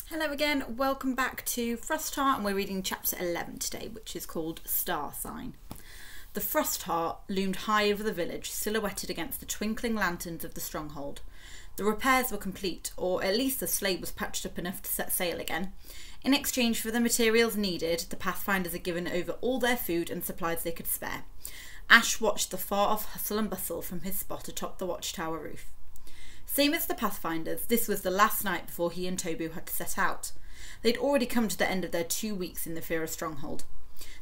Hello again, welcome back to Frostheart, and we're reading chapter 11 today, which is called Star Sign. The Frostheart loomed high over the village, silhouetted against the twinkling lanterns of the stronghold. The repairs were complete, or at least the sleigh was patched up enough to set sail again. In exchange for the materials needed, the Pathfinders are given over all their food and supplies they could spare. Ash watched the far-off hustle and bustle from his spot atop the watchtower roof. Same as the Pathfinders, this was the last night before he and Tobu had to set out. They'd already come to the end of their 2 weeks in the Fira stronghold.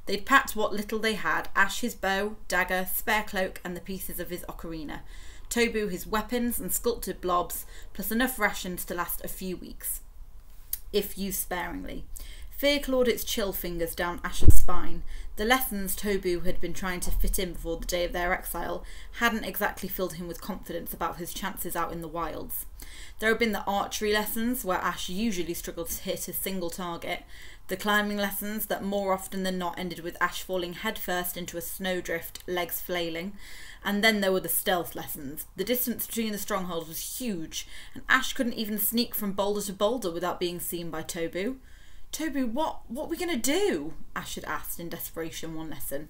They'd packed what little they had: Ash his bow, dagger, spare cloak, and the pieces of his ocarina. Tobu his weapons and sculpted blobs, plus enough rations to last a few weeks, if used sparingly. Fear clawed its chill fingers down Ash's spine. The lessons Tobu had been trying to fit in before the day of their exile hadn't exactly filled him with confidence about his chances out in the wilds. There had been the archery lessons, where Ash usually struggled to hit a single target, the climbing lessons that more often than not ended with Ash falling headfirst into a snowdrift, legs flailing, and then there were the stealth lessons. The distance between the strongholds was huge, and Ash couldn't even sneak from boulder to boulder without being seen by Tobu. Tobu, what are we going to do? Ash had asked in desperation one lesson.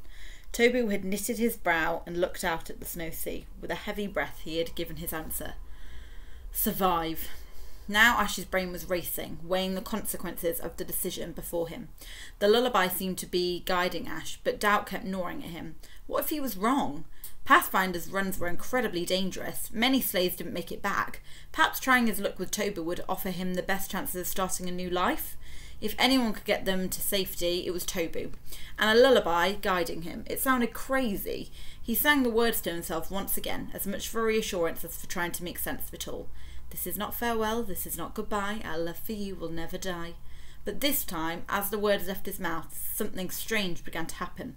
Tobu had knitted his brow and looked out at the snow sea. With a heavy breath he had given his answer. Survive. Now Ash's brain was racing, weighing the consequences of the decision before him. The lullaby seemed to be guiding Ash, but doubt kept gnawing at him. What if he was wrong? Pathfinder's runs were incredibly dangerous. Many sleighs didn't make it back. Perhaps trying his luck with Tobu would offer him the best chances of starting a new life. If anyone could get them to safety, it was Tobu, and a lullaby guiding him. It sounded crazy. He sang the words to himself once again, as much for reassurance as for trying to make sense of it all. This is not farewell, this is not goodbye, our love for you will never die. But this time, as the words left his mouth, something strange began to happen.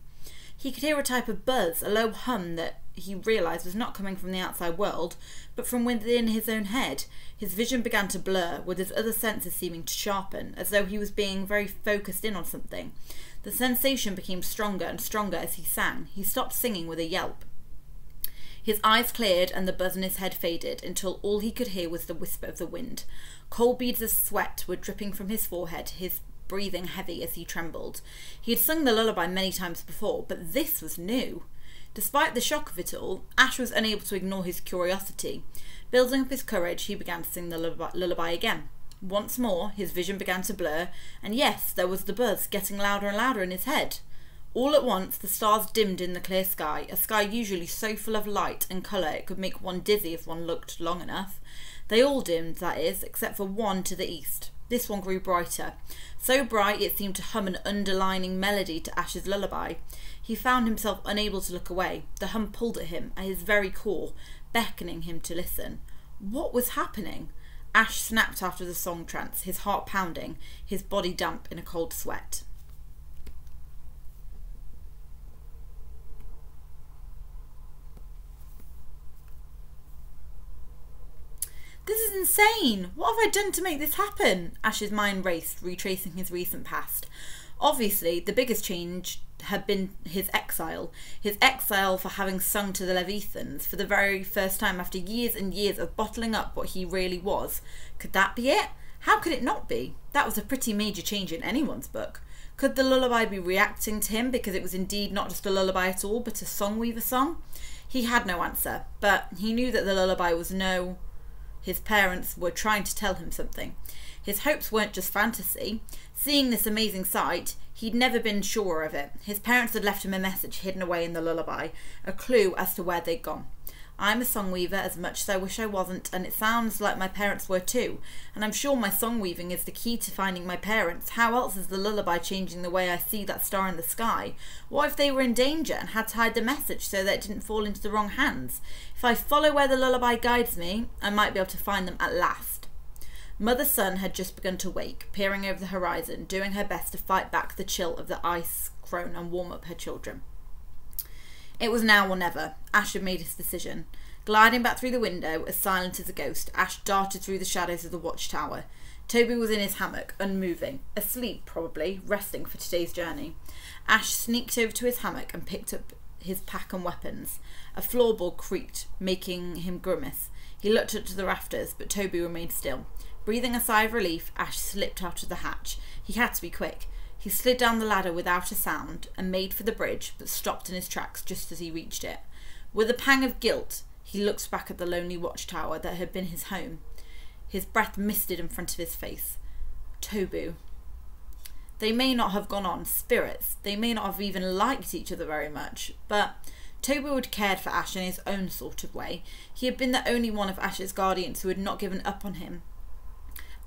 He could hear a type of buzz, a low hum that he realised was not coming from the outside world, but from within his own head. His vision began to blur, with his other senses seeming to sharpen, as though he was being very focused in on something. The sensation became stronger and stronger as he sang. He stopped singing with a yelp. His eyes cleared and the buzz in his head faded, until all he could hear was the whisper of the wind. Cold beads of sweat were dripping from his forehead, his breathing heavy as he trembled. He had sung the lullaby many times before, but this was new. Despite the shock of it all, Ash was unable to ignore his curiosity. Building up his courage, he began to sing the lullaby again. Once more, his vision began to blur, and yes, there was the buzz getting louder and louder in his head. All at once, the stars dimmed in the clear sky, a sky usually so full of light and colour it could make one dizzy if one looked long enough. They all dimmed, that is, except for one to the east. This one grew brighter, so bright it seemed to hum an underlining melody to Ash's lullaby. He found himself unable to look away. The hum pulled at him, at his very core, beckoning him to listen. What was happening? Ash snapped after the song trance, his heart pounding, his body damp in a cold sweat. This is insane! What have I done to make this happen? Ash's mind raced, retracing his recent past. Obviously, the biggest change had been his exile for having sung to the Leviathans for the very first time after years and years of bottling up what he really was. Could that be it? How could it not be? That was a pretty major change in anyone's book. Could the lullaby be reacting to him because it was indeed not just a lullaby at all, but a songweaver song? He had no answer, but he knew that the lullaby was no... His parents were trying to tell him something. His hopes weren't just fantasy. Seeing this amazing sight, he'd never been sure of it. His parents had left him a message hidden away in the lullaby, a clue as to where they'd gone. I'm a songweaver as much as I wish I wasn't, and it sounds like my parents were too, and I'm sure my songweaving is the key to finding my parents. How else is the lullaby changing the way I see that star in the sky? What if they were in danger and had to hide the message so that it didn't fall into the wrong hands? If I follow where the lullaby guides me, I might be able to find them at last. Mother's sun had just begun to wake, peering over the horizon, doing her best to fight back the chill of the ice crown and warm up her children. It was now or never. Ash had made his decision. Gliding back through the window, as silent as a ghost, Ash darted through the shadows of the watchtower. Toby was in his hammock, unmoving, asleep probably, resting for today's journey. Ash sneaked over to his hammock and picked up his pack and weapons. A floorboard creaked, making him grimace. He looked up to the rafters, but Toby remained still. Breathing a sigh of relief, Ash slipped out of the hatch. He had to be quick. He slid down the ladder without a sound and made for the bridge, but stopped in his tracks just as he reached it. With a pang of guilt, he looked back at the lonely watchtower that had been his home. His breath misted in front of his face. Tobu. They may not have gone on spirits. They may not have even liked each other very much, but Tobu had cared for Ash in his own sort of way. He had been the only one of Ash's guardians who had not given up on him.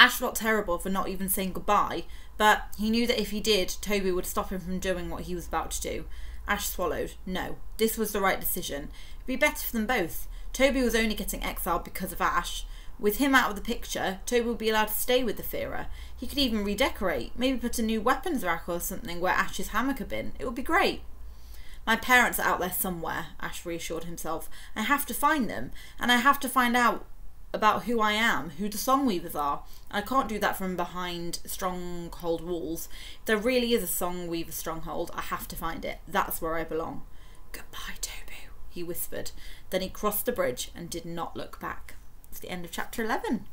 Ash felt terrible for not even saying goodbye, but he knew that if he did, Tobu would stop him from doing what he was about to do. Ash swallowed. No, this was the right decision. It would be better for them both. Tobu was only getting exiled because of Ash. With him out of the picture, Tobu would be allowed to stay with the Fearer. He could even redecorate, maybe put a new weapons rack or something where Ash's hammock had been. It would be great. My parents are out there somewhere, Ash reassured himself. I have to find them, and I have to find out about who I am, who the Songweavers are. I can't do that from behind stronghold walls. If there really is a Songweaver stronghold, I have to find it. That's where I belong. Goodbye, Tobu, he whispered. Then he crossed the bridge and did not look back. It's the end of chapter 11.